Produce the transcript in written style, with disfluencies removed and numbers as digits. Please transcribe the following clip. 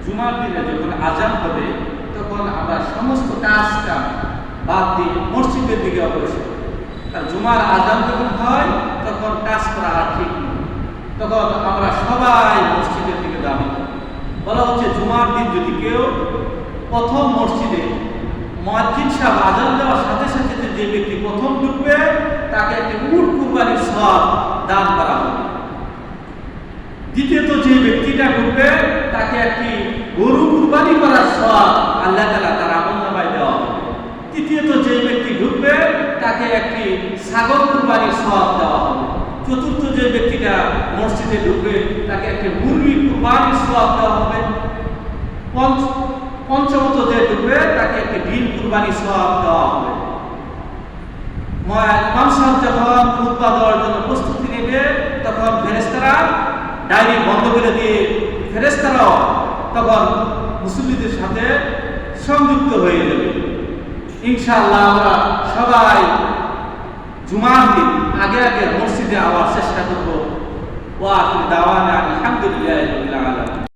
জুমার দিনে যখন আজান হবে তখন আমরা সমস্ত কাজ কাম বাদ দিয়ে মসজিদের দিকে অগ্রসর। আর জুমার আজান যখন হয় তখন কাজ করা আর ঠিক নয়, তখন আমরা সবাই মসজিদের দিকে দাঁড়াই। বলা হচ্ছে জুমার দিন যদি কেউ প্রথম মসজিদে মুয়াজ্জিন সাহেব আজান দেওয়ার সাথে সাথে যে ব্যক্তি প্রথম ঢুকবে তাকে একটি উট কুরবানির সওয়াব দান করা হবে। দ্বিতীয়ত যে ব্যক্তিটা ঢুকবে তাকে একটি গরু কুরবানি করার সওয়াব আল্লাহ তাআলা তার আমলনামায় দেওয়া হবে। তৃতীয়ত যে ব্যক্তি ঢুকবে তাকে একটি ছাগল কুরবানির সওয়াব দেওয়া হবে। চতুর্থ যে ব্যক্তিটা মসজিদে ঢুকবে তাকে একটি মুরগি কুরবানির সওয়াব দেওয়া হবে। পঞ্চমত যে ঢুকবে তাকে একটি ডিম কুরবানির সওয়াব দেওয়া হবে। ইমাম সাহেব যখন খুতবা দেওয়ার জন্য প্রস্তুতি নেবে তখন ফেরেশতারা ডায়েরি বন্ধ করে দিয়ে ফেরেশতারাও তখন মুসল্লিদের সাথে সংযুক্ত হয়ে যাবে। ইনশাআল্লাহ আমরা সবাই জুমার দিন আগে আগে মসজিদে আওয়ার চেষ্টা করব। ওয়া আখির দাওয়ানা আলহামদুলিল্লাহি রাব্বিল আলামিন।